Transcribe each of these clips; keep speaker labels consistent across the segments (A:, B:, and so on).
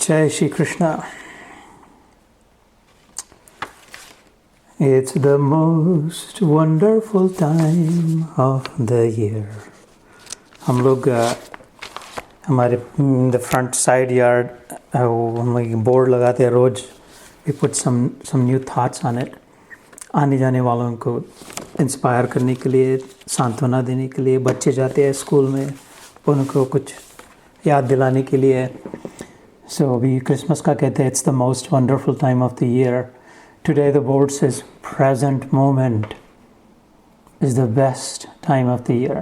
A: जय Shri Krishna. It's the most wonderful time of the year. हम लोग हमारे द फ्रंट साइड यार्ड हम बोर्ड लगाते हैं रोज. We put some new thoughts on it. आने जाने वालों को इंस्पायर करने के लिए, सांत्वना देने के लिए. बच्चे जाते हैं स्कूल में, उनको कुछ याद दिलाने के लिए. So अभी क्रिसमस का कहते हैं it's the most wonderful time of the year. Today the board says present moment is the best time of the year.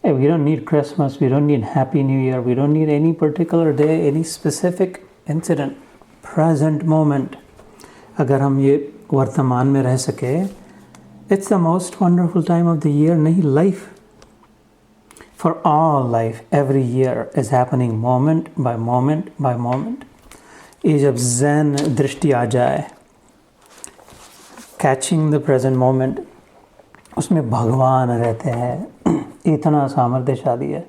A: Hey, we don't need Christmas, we don't need Happy New Year, we don't need any particular day, any specific incident. Present moment. अगर हम ये वर्तमान में रह सके, it's the most wonderful time of the year. नहीं, life. For all life, every year is happening moment by moment by moment. ये जब zen दृष्टि आ जाए, catching the present moment, उसमें भगवान रहते हैं. इतना सामर्थ्यशाली है.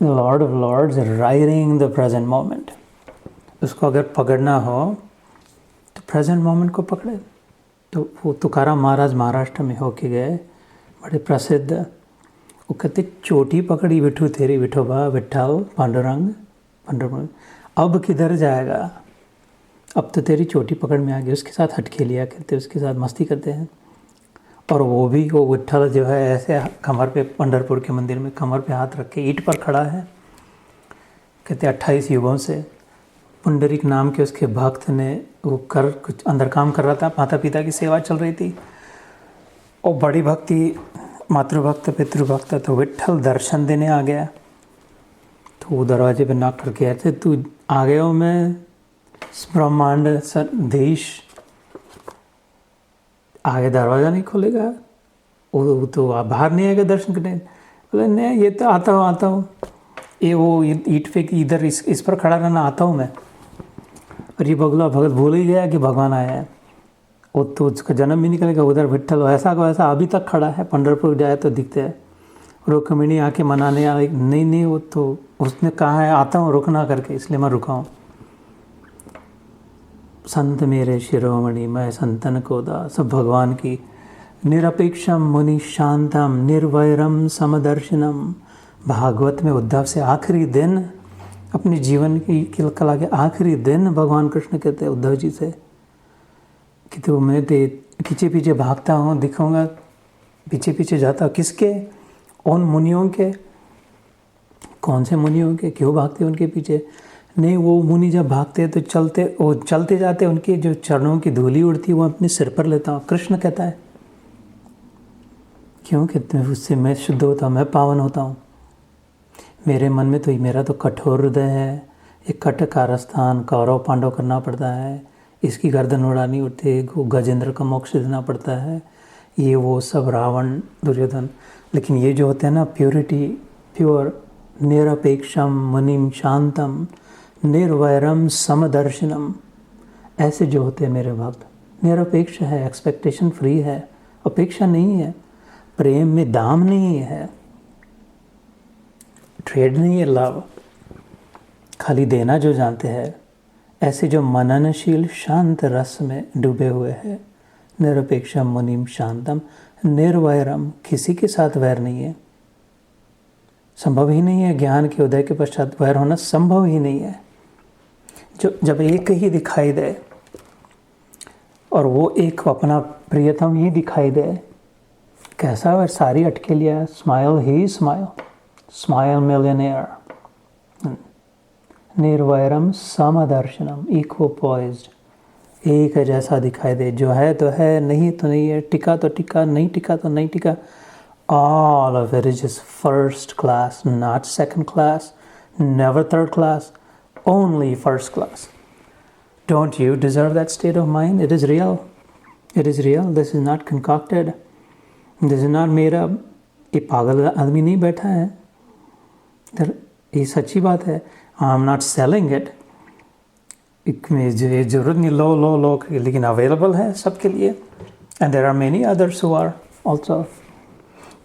A: The Lord of Lords riding the present moment. उसको अगर पकड़ना हो तो present moment को पकड़े. तो वो तुकाराम महाराज महाराष्ट्र में होके गए, बड़े प्रसिद्ध. वो कहते चोटी पकड़ी विठू तेरी विठोबा विठ्ठल पांडुरंग पांडुरंग. अब किधर जाएगा, अब तो तेरी चोटी पकड़ में आ गई. उसके साथ हटके लिया करते, उसके साथ मस्ती करते हैं. और वो विठ्ठल जो है ऐसे कमर पे, पंढरपुर के मंदिर में कमर पे हाथ रख के ईंट पर खड़ा है. कहते 28 युगों से पुंडरीक नाम के उसके भक्त ने वो कर कुछ अंदर काम कर रहा था. माता पिता की सेवा चल रही थी. और बड़ी भक्ति, मातृभक्त पितृभक्त. तो विठ्ठल दर्शन देने आ गया. तो वो दरवाजे पे नॉक करके आए थे, तू आ गया हो, मैं ब्रह्मांड देश. आगे दरवाज़ा नहीं खोलेगा, वो तो बाहर नहीं आएगा दर्शन करने. बोले नहीं, ये तो आता हूँ. ये वो ईंट पे इधर इस पर खड़ा रहना, आता हूँ मैं. और ये बगला भगत भूल ही गया कि भगवान आया है. वो तो उसका जन्म भी निकलेगा. उधर विठ्ठल वैसा को वैसा अभी तक खड़ा है. पंढरपुर जाए तो दिखते हैं. रुक्मिणी आके मनाने आई, नहीं वो तो उसने कहा है आता हूँ रुकना करके, इसलिए मैं रुका हूँ. संत मेरे शिरोमणि मैं संतन को दास. सब भगवान की. निरपेक्षम मुनि शांतम निर्वैरम समदर्शनम. भागवत में उद्धव से आखिरी दिन, अपने जीवन की कला के आखिरी दिन भगवान कृष्ण कहते हैं उद्धव जी से कि तो मैं पीछे पीछे भागता हूँ, दिखाऊंगा पीछे पीछे जाता हूँ. किसके? उन मुनियों के. कौन से मुनियों के? क्यों भागते उनके पीछे? नहीं, वो मुनि जब भागते तो चलते जाते, उनके जो चरणों की धूली उड़ती वो अपने सिर पर लेता हूँ. कृष्ण कहता है क्यों? कहते हैं उससे मैं शुद्ध होता हूँ, मैं पावन होता हूँ. मेरे मन में तो मेरा तो कठोर हृदय है. एक कट कारस्थान कौरव पांडव करना पड़ता है. इसकी गर्दन उड़ानी उठते, गजेंद्र का मोक्ष देना पड़ता है. ये वो सब रावण दुर्योधन. लेकिन ये जो होते हैं ना, प्योरिटी, प्योर, निरपेक्षम मुनिम शांतम निर्वैरम समदर्शनम, ऐसे जो होते हैं मेरे भक्त, निरपेक्ष है, एक्सपेक्टेशन फ्री है, अपेक्षा नहीं है, प्रेम में दाम नहीं है, ट्रेड नहीं है, लव खाली देना जो जानते हैं. ऐसे जो मननशील शांत रस में डूबे हुए हैं. निरपेक्षम मुनिम शांतम निर्वैरम, किसी के साथ वैर नहीं है. संभव ही नहीं है. ज्ञान के उदय के पश्चात वैर होना संभव ही नहीं है. जब एक ही दिखाई दे और वो एक अपना प्रियतम ही दिखाई दे, कैसा वह सारी अटके लिया. स्माइल ही स्माइल मिलियनेयर. निर्वैरम समदर्शनम, इक्वल पॉइज्ड, एक जैसा दिखाई दे. जो है तो है, नहीं तो नहीं है, टिका तो टिका, नहीं टिका तो नहीं टिका. All of it is just first class, not second class, never third class, only first class. Don't you deserve that state of mind? It is real. It is real. This is not concocted. This is not made up. ये पागल आदमी नहीं बैठा है. ये सच्ची बात है. I'm not selling it. ये जरूरत नहीं लो, लेकिन अवेलेबल है सबके लिए. And there are many others who are also.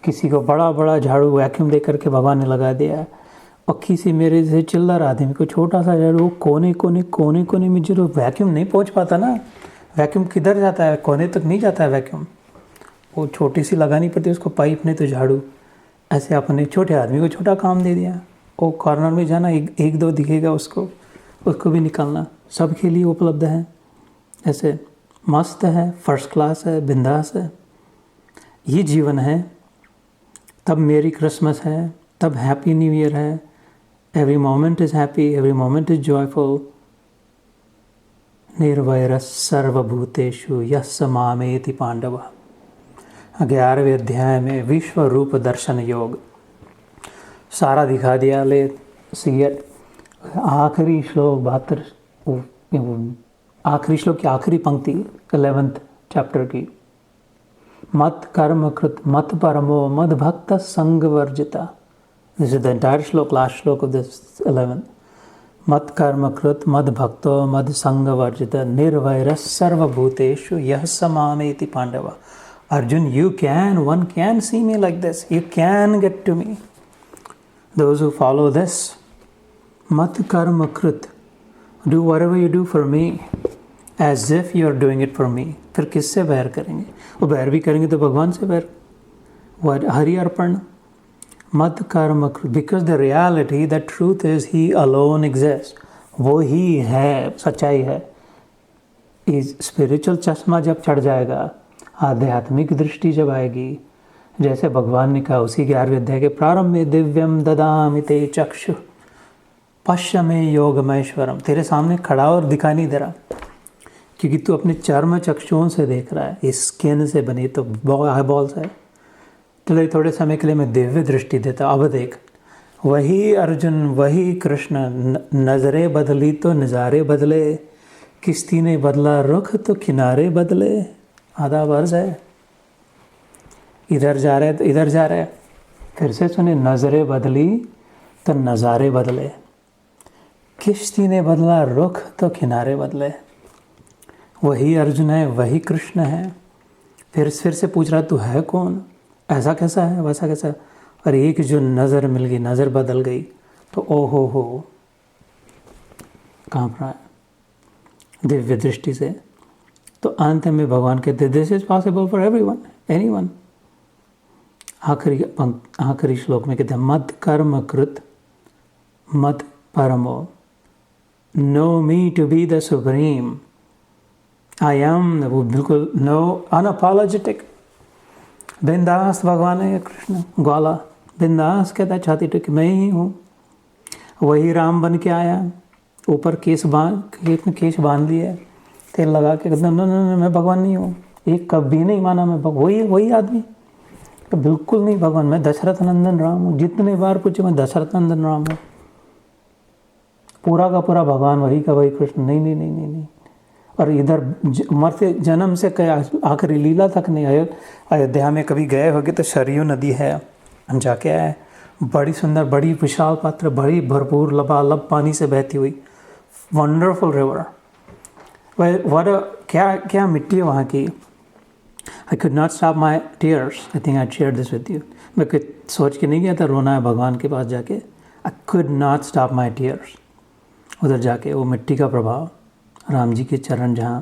A: किसी को बड़ा झाड़ू वैक्यूम दे करके भगवान ने लगा दिया. और किसी मेरे जैसे चिल्लर आदमी को छोटा सा झाड़ू वो कोने कोने कोने कोने में जो वैक्यूम नहीं पहुंच पाता ना, वैक्यूम किधर जाता है, कोने तक नहीं जाता है वैक्यूम, वो छोटी सी लगानी पड़ती है उसको पाइप, नहीं तो झाड़ू। ऐसे अपने छोटे आदमी को छोटा काम दे दिया, वो कॉर्नर में जाना, एक दो दिखेगा उसको भी निकालना, सबके लिए उपलब्ध है। ऐसे मस्त है, फर्स्ट क्लास है, बिंदास है। ये जीवन है, तब मेरी क्रिसमस है, तब हैप्पी न्यू ईयर है। Every moment is happy, every moment is joyful. निर्वैर सर्वभूतेषु यः मामेति पांडव। 11वें अध्याय में विश्व रूप दर्शन योग सारा दिखा दिया। ले सीएट आखिरी श्लोक 72, आखिरी श्लोक की आखिरी पंक्ति 11th चैप्टर की, मत कर्म कृत मत परमो मद भक्त संग वर्जिता। दिस इज द एंटायर श्लोक, लास्ट श्लोक ऑफ दिस 11th। मत कर्म कृत मद भक्तो मद संग वर्जिता निर्वैर सर्वभूतेषु यः मामेति Pandav. Arjun, one can see me like this. You can get to me. Those who follow this, mat karma krit, do whatever you do for me, as if you are doing it for me. फिर किससे बैर करेंगे? वो बैर भी करेंगे तो भगवान से बैर। हरि अर्पण, मत कर्म कृत, because the reality, the truth is he alone exists. वो ही है, सच्चाई है। इस स्पिरिचुअल चश्मा जब चढ़ जाएगा, आध्यात्मिक दृष्टि जब आएगी, जैसे भगवान ने कहा उसी 11वें अध्याय के प्रारंभ में, दिव्यम ददामि ते चक्षु पश्य में योगमैश्वरम। तेरे सामने खड़ा और दिखाई नहीं दे रहा, क्योंकि तू अपने चर्म चक्षुओं से देख रहा है, इस स्किन से बनी तो आई बॉल्स है। तो थोड़े समय के लिए मैं दिव्य दृष्टि देता, अब देख। वही अर्जुन, वही कृष्ण, नज़रें बदली तो नज़ारे बदले, किश्ती ने बदला रुख तो किनारे बदले। आधा वर्ष है, इधर जा रहे तो इधर जा रहे। फिर से सुने, नज़रें बदली तो नज़ारे बदले, किश्ती ने बदला रुख तो किनारे बदले। वही अर्जुन है, वही कृष्ण है। फिर से पूछ रहा, तू है कौन, ऐसा कैसा है, वैसा कैसा। और एक जो नज़र मिल गई, नज़र बदल गई तो ओ हो काँप रहा है दिव्य दृष्टि से। तो अंत में भगवान कहते, this is possible for everyone, anyone. आखिरी श्लोक में कहते हैं, मत कर्म कृत मत परमो know me to be the supreme. I am, वो बिल्कुल नो, अनअपोलोजेटिक, बिंदास भगवान है कृष्ण, ग्वाला बिंदास कहता है छाती टेक, मैं ही हूँ। वही राम बन के आया, ऊपर केश बांध लिए, तेल लगा के कहता न मैं भगवान नहीं हूँ। एक कभी नहीं माना मैं वही आदमी, तो बिल्कुल नहीं भगवान, मैं दशरथ नंदन राम हूँ। जितने बार पूछे मैं दशरथ नंदन राम हूँ, पूरा का पूरा भगवान वही का वही कृष्ण, नहीं नहीं नहीं नहीं नहीं। और इधर मरते जन्म से आखिरी लीला तक नहीं आए। अयोध्या में कभी गए होगे तो सरयू नदी है, हम जाके आए, बड़ी सुंदर, बड़ी विशाल पात्र, बड़ी भरपूर लबालब पानी से बहती हुई वंडरफुल रिवर। क्या मिट्टी है वहाँ की। I could not stop my tears, I think I share this with you. मैं कुछ सोच के नहीं गया था रोना है भगवान के पास जाके, I could not stop my tears. उधर जाके वो मिट्टी का प्रभाव, राम जी के चरण जहाँ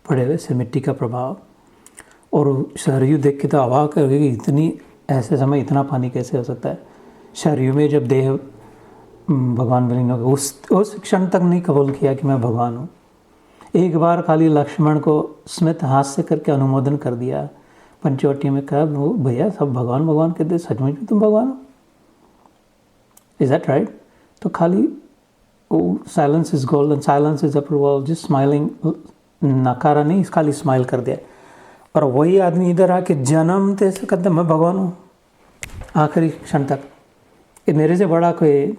A: पड़े हुए से मिट्टी का प्रभाव, और सरयू देख के तो अवाक है कि इतनी ऐसे समय इतना पानी कैसे हो सकता है। सरयू में जब देह भगवान विलीन हो गए, उस क्षण तक नहीं कबूल किया कि मैं भगवान हूँ। एक बार खाली लक्ष्मण को स्मित हास्य करके अनुमोदन कर दिया पंचवटी में, कहा वो भैया सब भगवान भगवान कहते, सचमुच में तुम भगवान हो, इज दैट राइट। तो खाली silence is gold and silence is approval, just smiling, नकारा नहीं, खाली स्माइल कर दिया। और वही आदमी इधर आके जन्मते से कहते मैं भगवान हूँ, आखिरी क्षण तक। ये मेरे से बड़ा कोई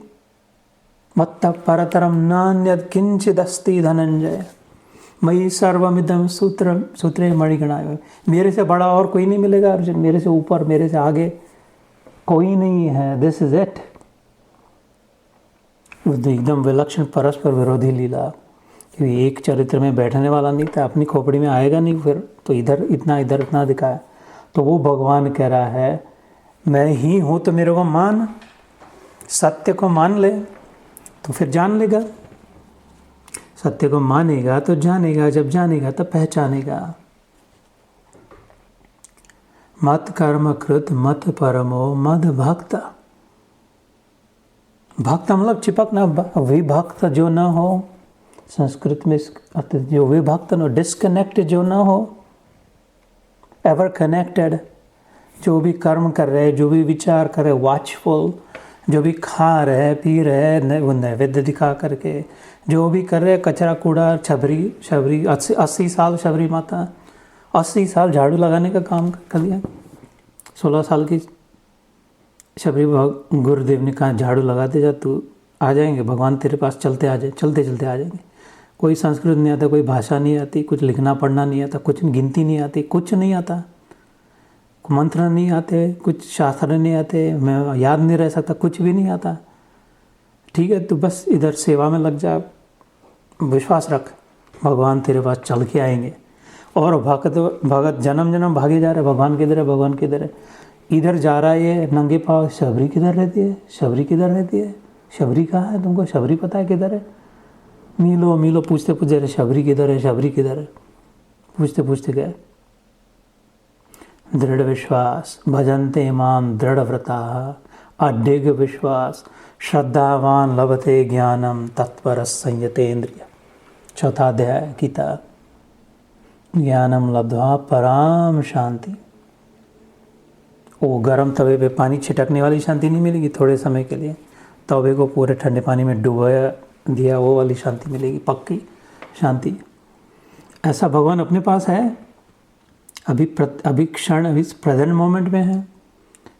A: मत्त परतरम नान्यद किंचिदस्ति धनंजय मयि सर्वमिदं सूत्रे मणिगणाय। मेरे से बड़ा और कोई नहीं मिलेगा अर्जुन, मेरे से ऊपर, मेरे से आगे कोई नहीं है। This is it. एकदम विलक्षण परस्पर विरोधी लीला, क्योंकि एक चरित्र में बैठने वाला नहीं था, अपनी खोपड़ी में आएगा नहीं फिर, तो इधर इतना दिखाया। तो वो भगवान कह रहा है मैं ही हूँ, तो मेरे को मान, सत्य को मान ले तो फिर जान लेगा, सत्य को मानेगा तो जानेगा, जब जानेगा तो पहचानेगा। मत कर्म कृत मत परमो मद भक्त। भक्त मतलब चिपकना, विभक्त जो ना हो, संस्कृत में जो विभक्त न, डिस्कनेक्ट जो ना हो, एवर कनेक्टेड, जो भी कर्म कर रहे, जो भी विचार कर रहे, वॉचफुल, जो भी खा रहे पी रहे वो नैवेद्य दिखा करके, जो भी कर रहे, कचरा कूड़ा, शबरी 80 साल शबरी माता 80 साल झाड़ू लगाने का काम कर लिया। 16 साल की शबरी गुरुदेव ने कहा झाड़ू लगाते जा, तू आ जाएंगे भगवान तेरे पास, चलते आ जाएंगे। कोई संस्कृत नहीं आता, कोई भाषा नहीं आती, कुछ लिखना पढ़ना नहीं आता, कुछ गिनती नहीं आती, कुछ नहीं आता, मंत्र नहीं आते, कुछ शास्त्र नहीं आते, मैं याद नहीं रह सकता, कुछ भी नहीं आता। ठीक है, तो बस इधर सेवा में लग जा, विश्वास रख, भगवान तेरे पास चल के आएंगे। और भगत जन्म भागे जा रहे, भगवान किधर है, भगवान किधर है, इधर जा रहा है ये नंगे पाँव, शबरी किधर रहती है, शबरी किधर रहती है, शबरी कहाँ है, तुमको शबरी पता है किधर है? मीलो पूछते पूछते शबरी किधर है, शबरी किधर है, पूछते गए। दृढ़ विश्वास भजन्ते मां दृढ़ व्रता अडिग विश्वास श्रद्धावान लभते ज्ञानम तत्पर संयतेन्द्रिय। चौथा अध्याय गीता। ज्ञानम लब्ध्वा पराम शांति। वो गर्म तवे पे पानी छिटकने वाली शांति नहीं मिलेगी थोड़े समय के लिए, तवे को पूरे ठंडे पानी में डुबाया दिया वो वाली शांति मिलेगी, पक्की शांति। ऐसा भगवान अपने पास है, अभी क्षण, अभी प्रेजेंट मोमेंट में है,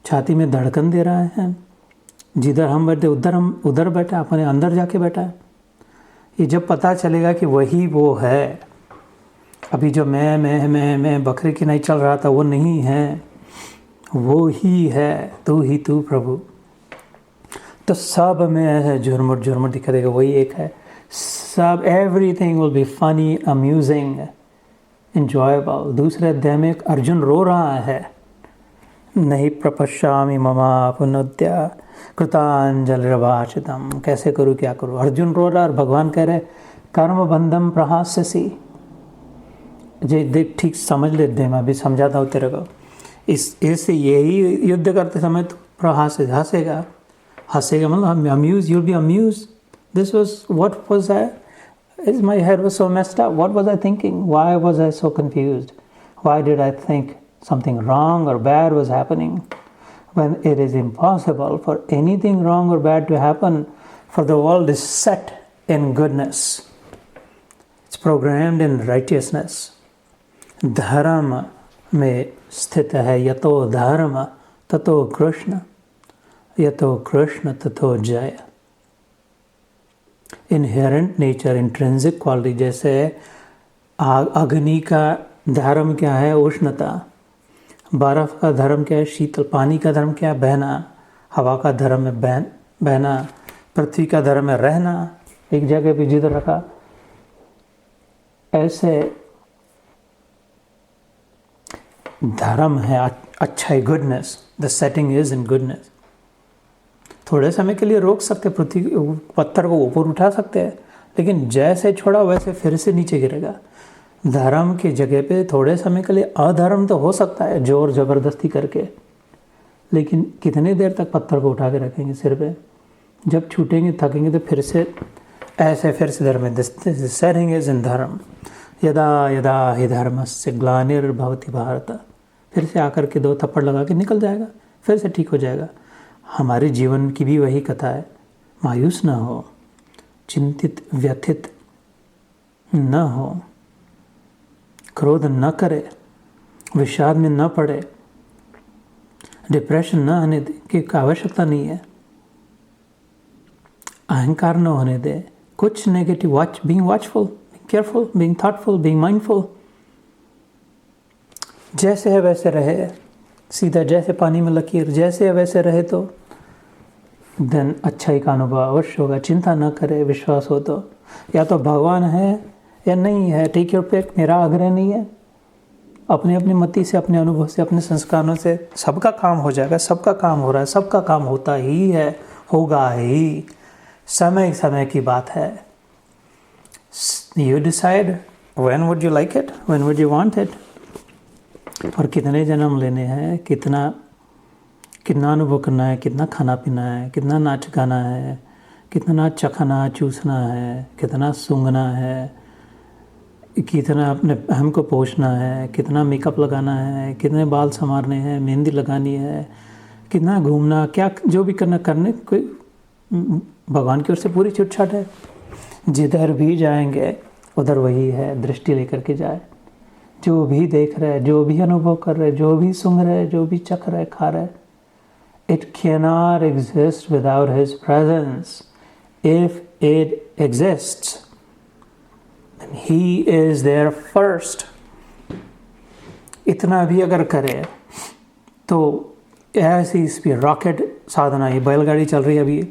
A: छाती में धड़कन दे रहा है, जिधर हम बैठे उधर बैठा, अपने अंदर जाके बैठा है। ये जब पता चलेगा कि वही वो है, अभी जो मैं बकरे की नहीं चल रहा था वो नहीं है, वो ही है, तू ही तू प्रभु, तो सब में ऐसे झुरमुट दिखा देगा, वही एक है। सब everything will be funny, amusing, enjoyable। दूसरे अध्याय में अर्जुन रो रहा है, नहीं प्रपश्यामि ममा पुनद्या कृतांजलिर्भाषितम, कैसे करूँ क्या करूँ, अर्जुन रो रहा और भगवान कह रहे कर्म बंधम प्रहास्यसि। जे देख ठीक समझ ले दे, मैं अभी समझाता हूँ तेरे को। इससे यही युद्ध करते समय तो हंसेगा मतलब amuse, you'll be amused। This was what was I? My head was so messed up. What was I thinking? Why was I so confused? Why did I think something wrong or bad was happening when it is impossible for anything wrong or bad to happen? For the world is set in goodness. It's programmed in righteousness. धर्म में स्थित है, यतो धर्म ततो कृष्ण, यतो कृष्ण ततो जय। इनहेरेंट नेचर, इंट्रिंसिक क्वालिटी, जैसे अग्नि का धर्म क्या है, उष्णता, बर्फ का धर्म क्या है, शीतल, पानी का धर्म क्या है, बहना, हवा का धर्म है बहना, पृथ्वी का धर्म है रहना, एक जगह पे जिधर रखा। ऐसे धर्म है अच्छाई, goodness, the setting is in goodness. थोड़े समय के लिए रोक सकते, पृथ्वी पत्थर को ऊपर उठा सकते हैं, लेकिन जैसे छोड़ा वैसे फिर से नीचे गिरेगा। धर्म की जगह पे थोड़े समय के लिए अधर्म तो हो सकता है जोर ज़बरदस्ती करके, लेकिन कितने देर तक पत्थर को उठा के रखेंगे सिर पे? जब छूटेंगे थकेंगे तो फिर से ऐसे फिर से धर्म में सेटिंग इज इन धर्म। यदा यदा हि धर्मस्य ग्लानिर्भवति भारत, फिर से आकर के 2 थप्पड़ लगा के निकल जाएगा, फिर से ठीक हो जाएगा। हमारे जीवन की भी वही कथा है। मायूस न हो, चिंतित व्यथित न हो, क्रोध न करे, विषाद में न पड़े, डिप्रेशन न आने दे कि आवश्यकता नहीं है, अहंकार न होने दे, कुछ negative, being watchful, careful, being thoughtful, being mindful. जैसे है वैसे रहे, सीधा जैसे पानी में लकीर, जैसे है वैसे रहे तो देन अच्छाई का अनुभव अवश्य होगा। चिंता न करे, विश्वास हो तो, या तो भगवान है या नहीं है, टेक योर पिक, मेरा आग्रह नहीं है। अपने अपनी मति से, अपने अनुभव से, अपने संस्कारों से सबका काम हो जाएगा, सबका काम हो रहा है, सबका काम होता ही है, होगा ही, समय समय की बात है। You decide when would you like it, when would you want it, और कितने जन्म लेने हैं, कितना अनुभव करना है, कितना खाना पीना है, कितना नाच गाना है, कितना चखना चूसना है, कितना सूंघना है, कितना अपने हमको पोषना है, कितना मेकअप लगाना है, कितने बाल संवारने हैं, मेहंदी लगानी है, कितना घूमना, क्या जो भी करने कोई भगवान की ओर से पूरी छूट-छाट है। जिधर भी जाएंगे उधर वही है, दृष्टि लेकर के जाए। जो भी देख रहे, जो भी अनुभव कर रहे, जो भी सूंघ रहे, जो भी चख रहे, खा रहे, it cannot exist without his presence. If it exists, then he is there first. इतना भी अगर करे तो ऐसी इस पर रॉकेट साधना, ही बैलगाड़ी चल रही है अभी,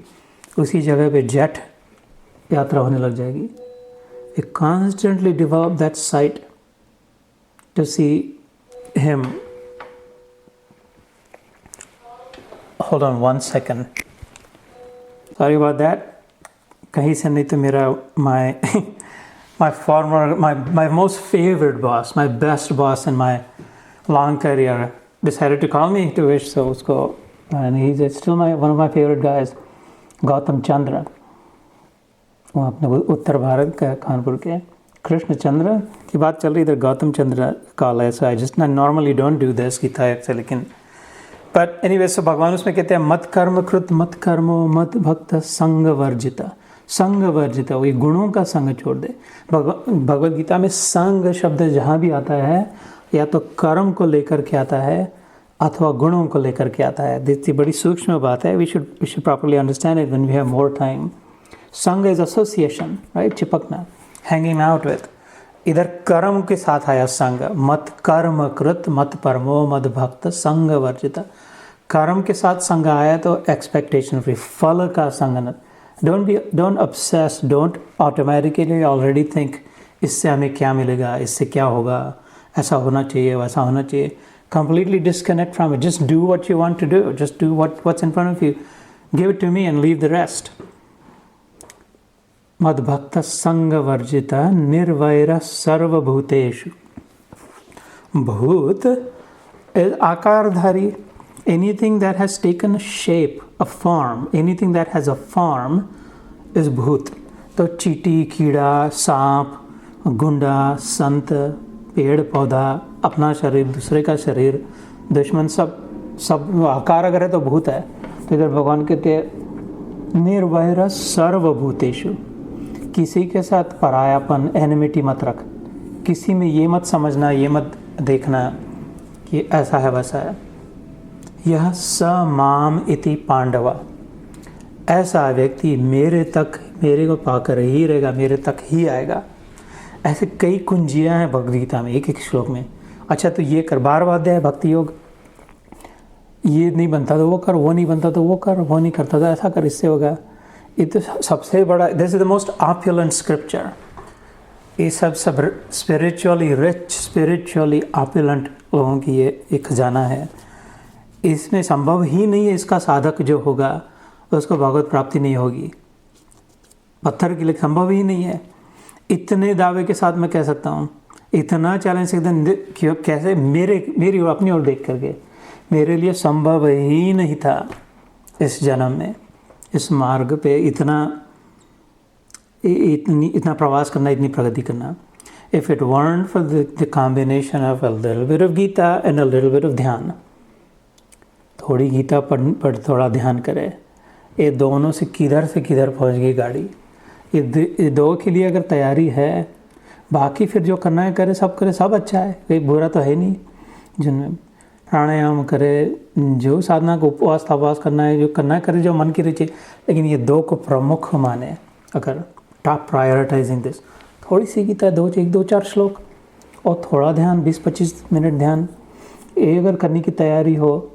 A: उसी जगह पे जेट यात्रा होने लग जाएगी। We constantly develop that sight to see him. Hold on 1 second. Sorry about that. कहीं से नहीं तो मेरा my most favorite boss, my best boss in my long career decided to call me to wish, so उसको, and he's still one of my favorite guys, Gautam चंद्र। वो अपने उत्तर भारत का कानपुर के कृष्ण चंद्र की बात चल रही, इधर गौतम चंद्र कॉल है। So I just normally don't do this Gita से, लेकिन बट एनीवे, सो भगवान उसमें कहते हैं मत कर्म कृत मत कर्मो मत भक्त संग वर्जिता। संग वर्जिता, वही गुणों का संग छोड़ दे। भगवद गीता में संग शब्द जहाँ भी आता है, या तो कर्म को लेकर के आता है अथवा गुणों को लेकर के आता है। ये बड़ी सूक्ष्म बात है। We should properly understand it when we have more time. Sang is association, right, चिपकना, हैंगिंग आउट विथ। इधर कर्म के साथ आया संग, मत कर्म कृत मत परमो मद भक्त संग वर्जिता। कर्म के साथ संग आया तो एक्सपेक्टेशन फ्री, फल का संग। Don't obsess, don't automatically already think इससे हमें क्या मिलेगा, इससे क्या होगा, ऐसा होना चाहिए, वैसा होना चाहिए। Completely disconnect from it. Just do what you want to do. Just do what's in front of you. Give it to me and leave the rest. मद भक्त संग वर्जिता निर्वैर सर्वभूतेषु। भूत is आकारधारी, anything that has taken a shape, a form, anything that has a form is भूत। तो चींटी, कीड़ा, सांप, गुंडा, संत, पेड़ पौधा, अपना शरीर, दूसरे का शरीर, दुश्मन, सब आकार अगर है तो भूत है। तो इधर भगवान कहते हैं निर्वैर सर्वभूतेषु। किसी के साथ परायापन, एनिमिटी मत रख। किसी में ये मत समझना, ये मत देखना कि ऐसा है वैसा है। यह स माम इति पांडवा, ऐसा व्यक्ति मेरे को पाकर ही रहेगा, मेरे तक ही आएगा। ऐसे कई कुंजियाँ हैं भगवद गीता में, एक एक श्लोक में। अच्छा तो ये कर, बार बार है भक्ति योग, ये नहीं बनता तो वो कर, वो नहीं बनता तो वो कर, वो नहीं करता तो ऐसा कर, इससे होगा। ये तो सबसे बड़ा, this is the most opulent scripture. ये सब स्पिरिचुअली रिच, स्पिरिचुअली ऑप्युलेंट लोगों की ये एक खजाना है। इसमें संभव ही नहीं है, इसका साधक जो होगा उसको भगवत प्राप्ति नहीं होगी। पत्थर के लिए संभव ही नहीं है। इतने दावे के साथ मैं कह सकता हूँ, इतना चैलेंज एकदम कैसे मेरी अपनी ओर देख करके, मेरे लिए संभव ही नहीं था इस जन्म में, इस मार्ग पे इतना प्रवास करना, इतनी प्रगति करना। If it weren't for the combination of a little bit of Gita and a little bit of ध्यान, थोड़ी गीता पढ़ थोड़ा ध्यान करे, ये दोनों से किधर पहुँच गई गाड़ी। ये दो के लिए अगर तैयारी है, बाकी फिर जो करना है करे, सब अच्छा है, कोई बुरा तो है नहीं। जिनमें प्राणायाम करे, जो साधना को उपवास करना है, जो करना है करे, जो मन की रुचि। लेकिन ये दो को प्रमुख माने, अगर टॉप प्रायोरिटाइजिंग दिस, थोड़ी सी गीता, दो चार श्लोक और थोड़ा ध्यान, 20-25 मिनट ध्यान, ये अगर करने की तैयारी हो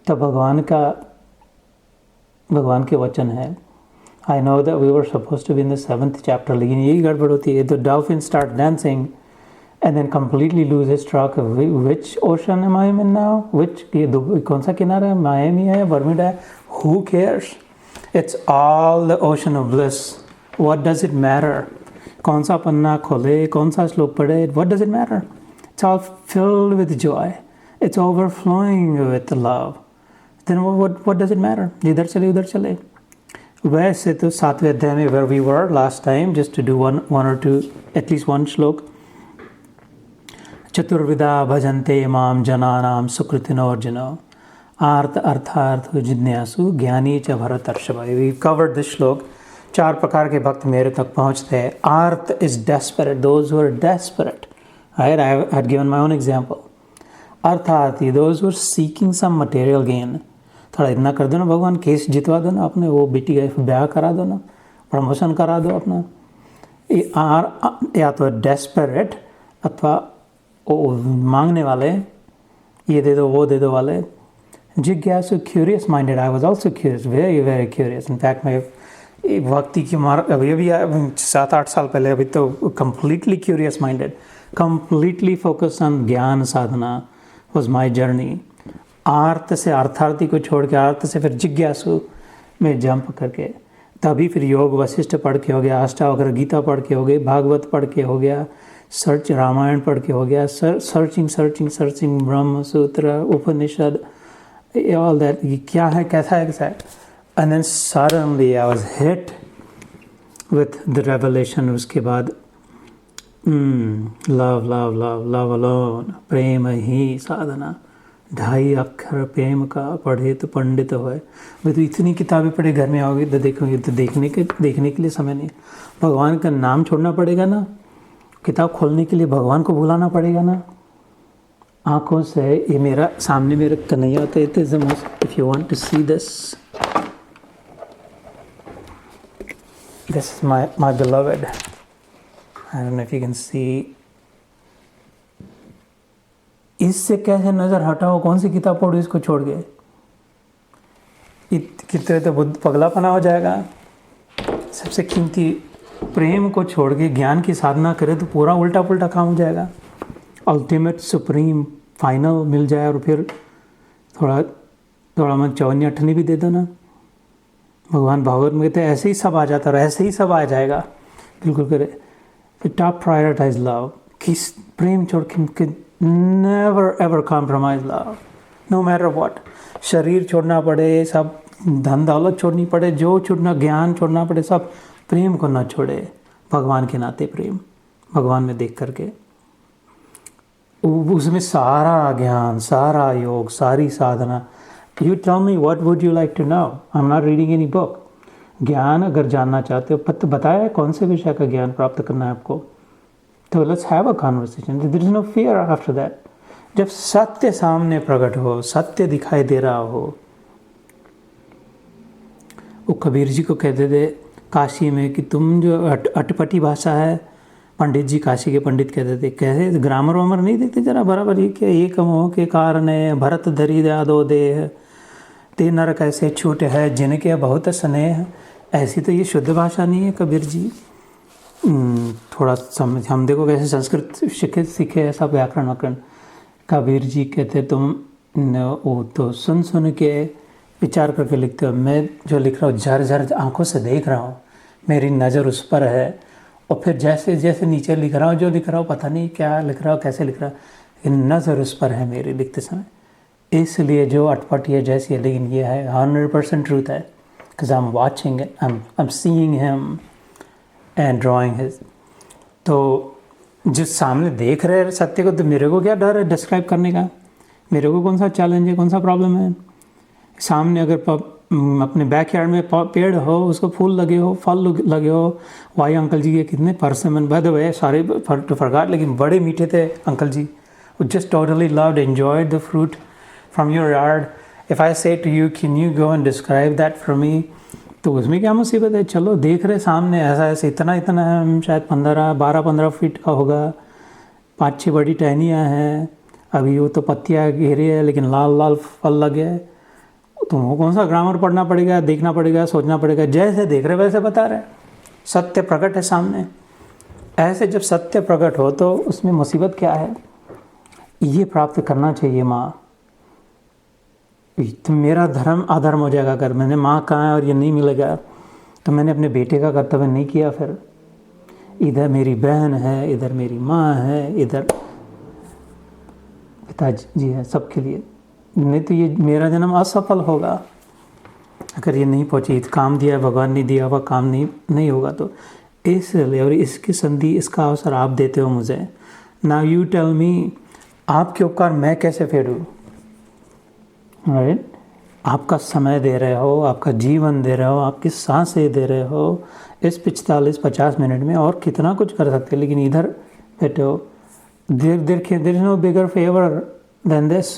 A: तो भगवान के वचन है। I know that we were supposed to be in the 7th chapter, लेकिन यही गड़बड़ होती है। The dolphin start dancing and then completely lose his track of which ocean am I in now? ये कौन सा किनारा है? मायामी है, बर्मुडा है? Who cares? It's all the ocean of bliss. What does it matter? कौन सा पन्ना खोले, कौन सा श्लोक पढ़े, what does it matter? It's all filled with joy. It's overflowing with love. Then what does it matter? जिधर चले उधर चले. वैसे तो 7वें अध्याय में where we were last time, just to do one or two, at least one श्लोक. चतुर्विधा भजन्ते माम जनानाम सुकृतिनो अर्जुनो आर्त अर्थार्थ जिज्ञासु ज्ञानी च भरतर्षभ. We covered this श्लोक. 4 प्रकार के भक्त मेरे तक पहुँचते हैं. आर्त is desperate, those who are desperate. Right? I had given my own example. अर्थार्थी, those who are seeking some material gain. थोड़ा इतना कर दो ना भगवान, केस जितवा दो ना अपने, वो बेटी का ब्याह करा दो ना, प्रमोशन करा दो अपना. या तो डेस्परेट अथवा मांगने वाले, ये दे दो वो दे दो वाले. जिज्ञासु, curious minded. I was also curious, very very curious. In fact मैं भक्ति की अभी 7-8 साल पहले, अभी तो completely curious minded, completely focus on ज्ञान साधना वॉज माई जर्नी. आर्त से अर्थार्थी को छोड़ के आर्त से फिर जिज्ञासु में जंप करके, तभी फिर योग वशिष्ठ पढ़ के हो गया, अष्टावक्र गीता पढ़ के हो गई, भागवत पढ़ के हो गया, सर्च रामायण पढ़ के हो गया, सर्चिंग ब्रह्म सूत्र उपनिषद, ऑल दैट. ये क्या है, कैसा है, कैसा है. And then suddenly I was hit with the revelation. उसके बाद love love love love alone, प्रेम ही साधना. 2.5 अक्षर प्रेम का पढ़े तो पंडित होए. मैं तो इतनी किताबें पढ़े घर में आओगे तो देखोगे तो देखने के लिए समय नहीं. भगवान का नाम छोड़ना पड़ेगा ना, किताब खोलने के लिए भगवान को भुलाना पड़ेगा ना. आँखों से ये मेरा सामने मेरे कन्हैया होते हैं. If you want to see this is my beloved. I don't know if you can see. इससे कैसे नज़र हटाओ, कौन सी किताब पढ़ो इसको छोड़ के. कितने तो बुद्ध पगलापना हो जाएगा. सबसे कीमती प्रेम को छोड़ के ज्ञान की साधना करे तो पूरा उल्टा पुल्टा काम हो जाएगा. अल्टीमेट सुप्रीम फाइनल मिल जाए और फिर थोड़ा मन चौनी अठनी भी दे दो ना. भगवान भागवत में कहते हैं ऐसे ही सब आ जाता है, ऐसे ही सब आ जाएगा. बिल्कुल करे. फिर टॉप प्रायोरिटाइज लव. किस प्रेम छोड़ के never ever compromise love, no matter what. शरीर छोड़ना पड़े, सब धन दौलत छोड़नी पड़े, जो छोड़ना, ज्ञान छोड़ना पड़े, सब प्रेम को ना छोड़े. भगवान के नाते प्रेम, भगवान में देख करके उसमें सारा ज्ञान, सारा योग, सारी साधना. You tell me what would you like to know. I am not reading any book. ज्ञान अगर जानना चाहते हो, पता बताया कौन से विषय का ज्ञान प्राप्त करना है आपको, तो let's have a conversation. There is no fear after that. जब सत्य सामने प्रकट हो, सत्य दिखाई दे रहा हो. वो कबीर जी को कहते थे काशी में कि तुम जो अटपटी भाषा है, पंडित जी काशी के पंडित कहते थे, कैसे ग्रामर वामर नहीं देखते जरा बराबर. ये क्या एक मोह के कारण भरत धरी दो देह ते नर कैसे छूट है जिनके बहुत स्नेह. ऐसी तो ये शुद्ध भाषा नहीं है कबीर जी. थोड़ा समझ, हम देखो कैसे संस्कृत सीखे ऐसा व्याकरण वाकरण. कबीर जी कहते तुम वो तो सुन के विचार करके लिखते हो. मैं जो लिख रहा हूँ झर आंखों से देख रहा हूँ, मेरी नज़र उस पर है. और फिर जैसे जैसे नीचे लिख रहा हूँ, जो लिख रहा हूँ पता नहीं क्या लिख रहा हूँ, कैसे लिख रहा हूँ, लेकिन नज़र उस पर है मेरी लिखते समय. इसलिए जो अटपटी है जैसी है, लेकिन ये है 100% ट्रूथ है. Because I am watching it, I am seeing him and drawing his. तो जिस सामने देख रहे सत्य को, तो मेरे को क्या डर है डिस्क्राइब करने का. मेरे को कौन सा चैलेंज है, कौन सा प्रॉब्लम है. सामने अगर अपने बैकयार्ड में पेड़ हो, उसको फूल लगे हो, फल लगे हो. वाई अंकल जी के कितने परसेमन, बाय द वे सारे फरगाट, लेकिन बड़े मीठे थे uncle ji. Just totally loved, enjoyed the fruit from your yard. If I say to you can you go and describe that for me, तो उसमें क्या मुसीबत है. चलो देख रहे सामने ऐसा ऐसे, इतना है, शायद 12-15 फीट का होगा. 5-6 बड़ी टहनियाँ हैं. अभी वो तो पत्तियाँ घेरे है, लेकिन लाल लाल फल लगे. तुमको कौन सा ग्रामर पढ़ना पड़ेगा, देखना पड़ेगा, सोचना पड़ेगा. जैसे देख रहे वैसे बता रहे. सत्य प्रकट है सामने. ऐसे जब सत्य प्रकट हो तो उसमें मुसीबत क्या है. ये प्राप्त करना चाहिए माँ. तो मेरा धर्म अधर्म हो जाएगा। अगर मैंने माँ कहा है और ये नहीं मिलेगा तो मैंने अपने बेटे का कर्तव्य नहीं किया। फिर इधर मेरी बहन है, इधर मेरी माँ है, इधर पिताजी है, सबके लिए। नहीं तो ये मेरा जन्म असफल होगा अगर ये नहीं पहुँची। काम दिया भगवान ने, दिया हुआ काम नहीं होगा। तो इसलिए और इसकी संधि, इसका अवसर आप देते हो मुझे। नाउ यू टेल मी, आपके उपकार मैं कैसे फेरूँ? राइट, आपका समय दे रहे हो, आपका जीवन दे रहे हो, आपकी सांसें दे रहे हो इस 45-50 मिनट में, और कितना कुछ कर सकते हैं, लेकिन इधर बैठे हो। There is no bigger favour than this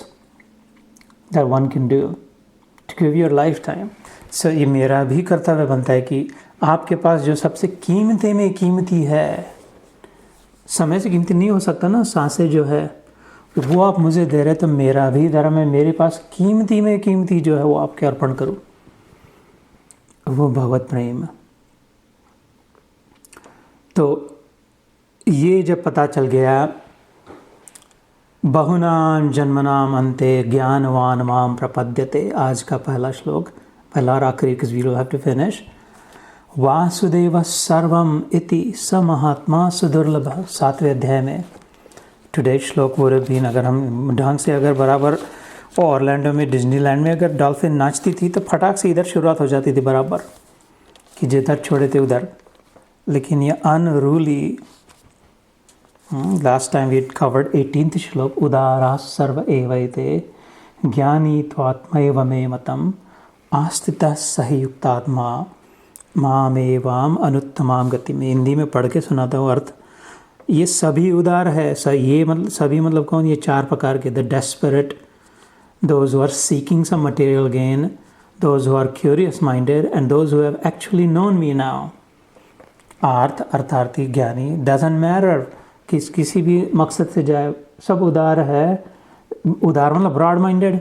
A: that one can do to give your life time. So ये मेरा भी कर्तव्य बनता है कि आपके पास जो सबसे कीमती में कीमती है, समय से कीमती नहीं हो सकता ना, सांसें जो है वो आप मुझे दे रहे, तो मेरा भी धर्म है मेरे पास कीमती में कीमती जो है वो आपके अर्पण करूं, वो भगवत प्रेम। तो ये जब पता चल गया, बहुनाम जन्मनाम अंते ज्ञानवान माम प्रपद्यते, आज का पहला श्लोक, पहला और आखिरी, because we will have to finish। Vasudev सर्वम इति स महात्मा सुदुर्लभ, 7वें अध्याय में टुडे श्लोक वो बीन। अगर हम ढंग से, अगर बराबर ऑरलैंडो में, डिज्नीलैंड में अगर डॉल्फिन नाचती थी तो फटाक से इधर शुरुआत हो जाती थी बराबर, कि जिधर छोड़े थे उधर। लेकिन ये unruly, last time we covered 18th shloka, उदारा सर्व एवैते ज्ञानी त्वात्मैव मे मतम आस्थितः सही युक्तात्मा मामेवाम अनुत्तमाम गति। में हिंदी में पढ़ के सुनाता हूँ अर्थ। ये सभी उदार है। ये मतलब सभी मतलब कौन? ये 4 प्रकार के, the desperate, those who are seeking some material gain, those who are curious minded, and those who have actually known me now. अर्थार्थी, ज्ञानी, डजंट मैटर किसी भी मकसद से जाए, सब उदार है। उदार मतलब ब्रॉड माइंडेड।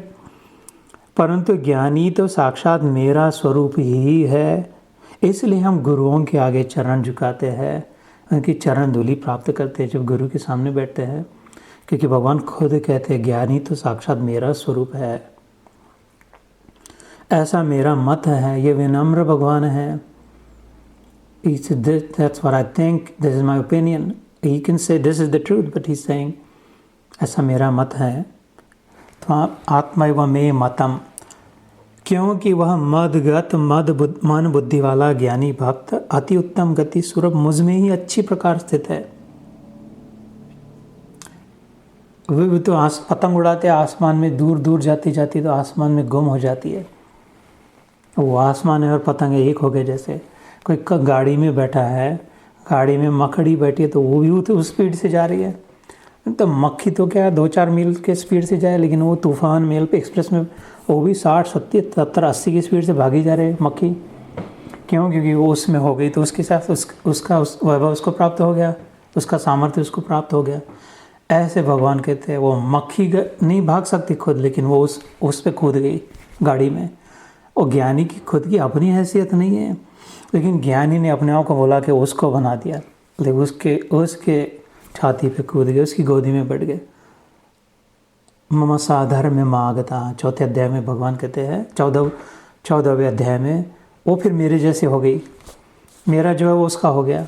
A: परंतु ज्ञानी तो साक्षात मेरा स्वरूप ही है। इसलिए हम गुरुओं के आगे चरण झुकाते हैं, उनकी चरण धूलि प्राप्त करते हैं जब गुरु के सामने बैठते हैं, क्योंकि भगवान खुद कहते हैं ज्ञानी तो साक्षात मेरा स्वरूप है। ऐसा मेरा मत है, ये विनम्र भगवान है। That's what I think, this is my opinion. He can say this is the truth, but he's saying ऐसा मेरा मत है। तो आत्मैव मे मतम, क्योंकि वह मदगत मन बुद्धि वाला ज्ञानी भक्त अति उत्तम गति स्वरूप मुझ में ही अच्छी प्रकार स्थित है। वे तो पतंग उड़ाते आसमान में, दूर दूर जाती जाती तो आसमान में गुम हो जाती है। वो आसमान है और पतंग एक हो गए। जैसे कोई गाड़ी में बैठा है, गाड़ी में मकड़ी बैठी है तो वो भी उस स्पीड से जा रही है। तो मक्खी तो क्या 2-4 मील के स्पीड से जाए, लेकिन वो तूफान मेल पे एक्सप्रेस में वो भी 60, 70, 70, 80 की स्पीड से भागी जा रहे हैं मक्खी। क्यों? क्योंकि वो उसमें हो गई तो उसके साथ उसका वैभव उसको प्राप्त हो गया, उसका सामर्थ्य उसको प्राप्त हो गया। ऐसे भगवान कहते हैं वो मक्खी नहीं भाग सकती खुद, लेकिन वो उस पर कूद गई गाड़ी में। और ज्ञानी की खुद की अपनी हैसियत नहीं है, लेकिन ज्ञानी ने अपने आप को बोला कि उसको बना दिया, लेकिन उसके छाती पे कूद गए, उसकी गोदी में बैठ गए। मम साधर्म मागता, 4थे अध्याय में भगवान कहते हैं, 14वें अध्याय में, वो फिर मेरे जैसे हो गई। मेरा जो है वो उसका हो गया,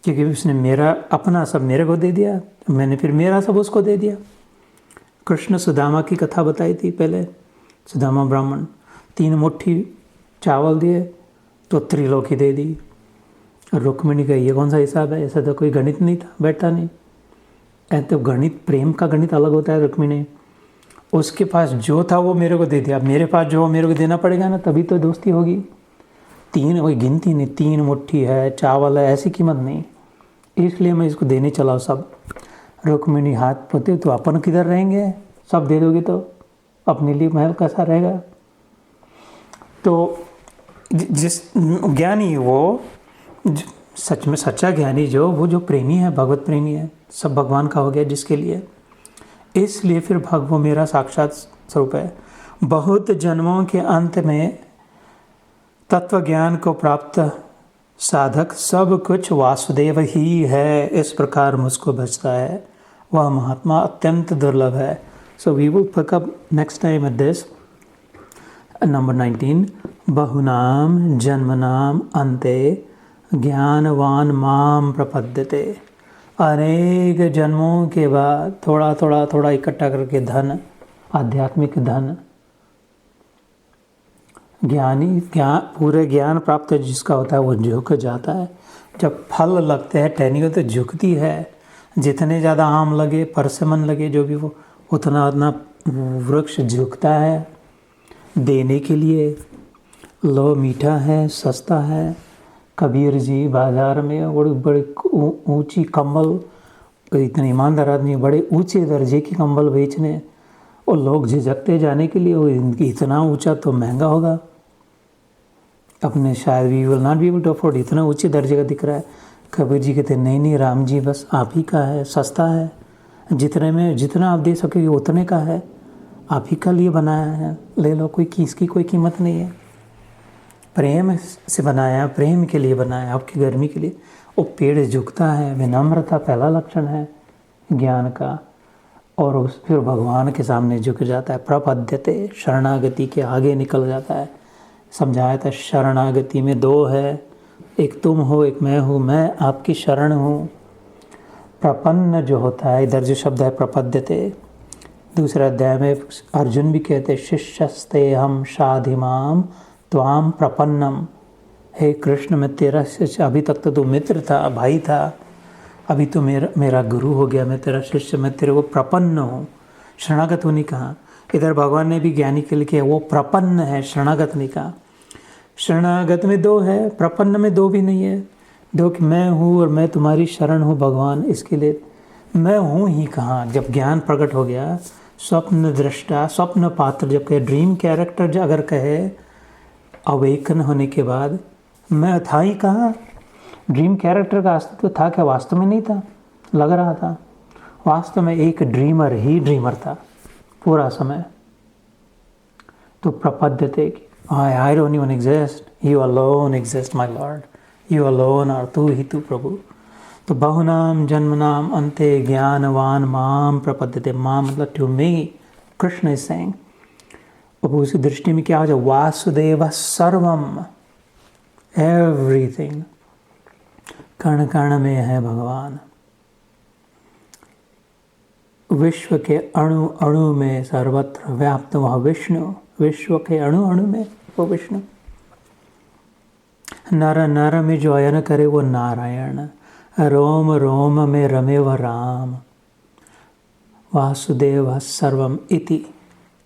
A: क्योंकि उसने मेरा अपना सब मेरे को दे दिया, मैंने फिर मेरा सब उसको दे दिया। कृष्ण सुदामा की कथा बताई थी पहले। सुदामा ब्राह्मण 3 मुट्ठी चावल दिए तो त्रिलोकी दे दी। रुक्मिणी का ये कौन सा हिसाब है? ऐसा तो कोई गणित नहीं था, बैठता नहीं। तो गणित, प्रेम का गणित अलग होता है। रुक्मिणी, उसके पास जो था वो मेरे को दे दिया, मेरे पास जो मेरे को देना पड़ेगा ना, तभी तो दोस्ती होगी। 3 कोई गिनती नहीं, 3 मुट्ठी है, चावल है, ऐसी कीमत नहीं, इसलिए मैं इसको देने चला सब। रुक्मिणी हाथ पोते, तो अपन किधर रहेंगे? सब दे दोगे तो अपने लिए महल कैसा रहेगा? तो जिस ज्ञानी, वो सच में सच्चा ज्ञानी वो जो प्रेमी है, भगवत प्रेमी है, सब भगवान का हो गया जिसके लिए। इसलिए फिर वो मेरा साक्षात स्वरूप है। बहुत जन्मों के अंत में तत्व ज्ञान को प्राप्त साधक सब कुछ वासुदेव ही है, इस प्रकार मुझको बचता है। वह महात्मा अत्यंत दुर्लभ है। So we will pick up next time at this. Number 19, बहुनाम जन्मनाम अन्ते ज्ञानवान माम प्रपद्यते। अनेक जन्मों के बाद थोड़ा थोड़ा थोड़ा इकट्ठा करके धन, आध्यात्मिक धन, ज्ञानी पूरे ज्ञान प्राप्त जिसका होता है वो झुक जाता है। जब फल लगते हैं टहनियों तो झुकती है। जितने ज़्यादा आम लगे, परसिमन लगे, जो भी वो उतना उतना वृक्ष झुकता है देने के लिए। लो मीठा है, सस्ता है। कबीर जी बाज़ार में बड़ी बड़ी ऊंची कंबल, इतने ईमानदार आदमी बड़े ऊंचे दर्जे की कंबल बेचने, और लोग झिझकते जाने के लिए। वो इतना ऊंचा तो महंगा होगा, अपने शायद we will not be able to afford, इतना ऊंचे दर्जे का दिख रहा है। कबीर जी कहते नहीं नहीं राम जी, बस आप ही का है, सस्ता है, जितने में जितना आप दे सके उतने का है, आप ही का लिए बनाया है, ले लो, कोई इसकी कोई कीमत नहीं है। प्रेम से बनाया, प्रेम के लिए बनाया, आपकी गर्मी के लिए। वो पेड़ झुकता है, विनम्रता पहला लक्षण है ज्ञान का। और फिर भगवान के सामने झुक जाता है। प्रपद्यते, शरणागति के आगे निकल जाता है। समझाया था शरणागति में दो है, एक तुम हो, एक मैं हूँ, मैं आपकी शरण हूँ। प्रपन्न जो होता है, इधर जो शब्द है प्रपद्यते, दूसरा अध्याय में अर्जुन भी कहते शिष्यस्ते हम शाधिमाम त्वाम प्रपन्नम। हे कृष्ण, मैं तेरा शिष्य, अभी तक तो तू मित्र था, भाई था, अभी तो मेरा गुरु हो गया, मैं तेरा शिष्य, मैं तेरे को प्रपन्न हूँ। शरणागत होने कहा। इधर भगवान ने भी ज्ञानी के लिए किया, वो प्रपन्न है, शरणागत नहीं कहा। शरणागत में दो है, प्रपन्न में दो भी नहीं है। दो कि मैं हूँ और मैं तुम्हारी शरण हूँ भगवान, इसके लिए मैं हूँ ही कहाँ। जब ज्ञान प्रकट हो गया, स्वप्न दृष्टा, स्वप्न पात्र जब कहे, ड्रीम कैरेक्टर अगर कहे, अवेकन होने के बाद मैं था ही कहाँ। ड्रीम कैरेक्टर का अस्तित्व था क्या? वास्तव में नहीं था, लग रहा था। वास्तव में एक ड्रीमर ही ड्रीमर था पूरा समय। तो प्रपद्यते कि I don't even exist, you alone exist my Lord, you alone are, तू ही तू प्रभु। तो बहुनाम जन्मनाम अन्ते ज्ञानवान माम प्रपद्यते। माम मतलब to me, Krishna is saying. अब उसी दृष्टि में क्या हो जाए, वासुदेव सर्वम, एवरीथिंग, कण कण में है भगवान। विश्व के अणु अणु में सर्वत्र व्याप्त वह विष्णु, विश्व के अणु अणु में वो विष्णु। नर नर में जो अयन करे वो नारायण, रोम रोम में रमे वह राम। वासुदेव सर्वम इति,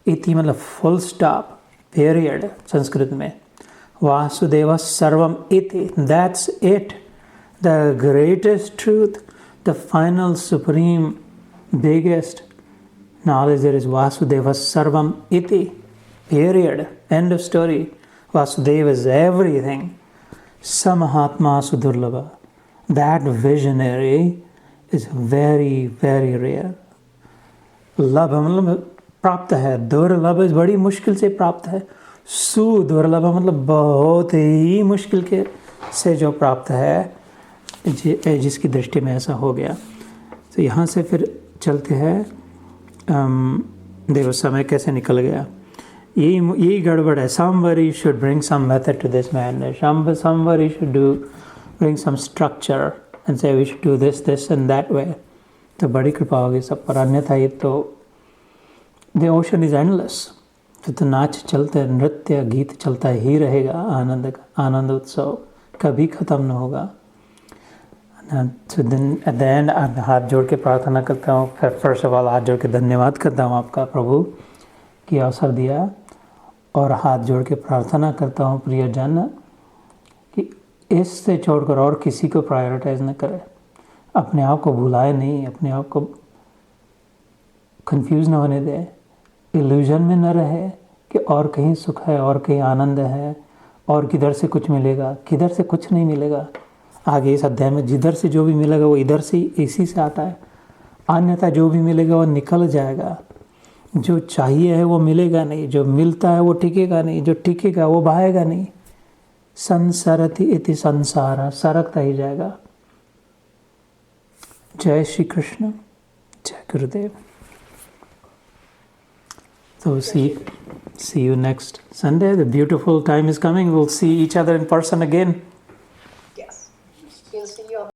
A: इति मतलब फुल स्टॉप, पीरियड संस्कृत में। वासुदेव सर्वम इति, that's it, the greatest truth, the final supreme biggest knowledge there is Vasudeva Sarvam iti, period, end of story. Vasudeva is everything. Samahatma Sudurlabha, that visionary is very very rare. लभ मतलब प्राप्त है, दुर्लभ बड़ी मुश्किल से प्राप्त है। सुदुर्लभ मतलब बहुत ही मुश्किल के से जो प्राप्त है, जिसकी दृष्टि में ऐसा हो गया। तो यहाँ से फिर चलते हैं, देखो समय कैसे निकल गया। यही गड़बड़ है। Somebody should bring some method to this madness. Somebody should bring some structure and say we should do this, this and that way. तो बड़ी कृपा होगी सब पर। अन्यथा ये तो the ocean is endless. तो नाच चलते, नृत्य गीत चलता ही रहेगा, आनंद का आनंद उत्सव कभी ख़त्म न होगा। तो दिन एट द एंड हाथ जोड़ के प्रार्थना करता हूँ। फिर फर्स्ट ऑफ ऑल हाथ जोड़ के धन्यवाद करता हूँ आपका प्रभु कि अवसर दिया, और हाथ जोड़ के प्रार्थना करता हूँ प्रियजन कि इससे छोड़कर और किसी को प्रायोरिटाइज न करें। अपने आप को भुलाए नहीं, अपने आप को कंफ्यूज न होने दे, इल्यूजन में न रहे कि और कहीं सुख है, और कहीं आनंद है, और किधर से कुछ मिलेगा। किधर से कुछ नहीं मिलेगा। आगे इस अध्याय में जिधर से जो भी मिलेगा वो इधर से इसी से आता है। अन्यथा जो भी मिलेगा वो निकल जाएगा। जो चाहिए है वो मिलेगा नहीं, जो मिलता है वो टिकेगा नहीं, जो टिकेगा वो भाएगा नहीं। संसरति इति संसार, सरकता ही जाएगा। जय श्री कृष्ण, जय गुरुदेव। So see you next Sunday. The beautiful time is coming. We'll see each other in person again.
B: Yes. We'll see you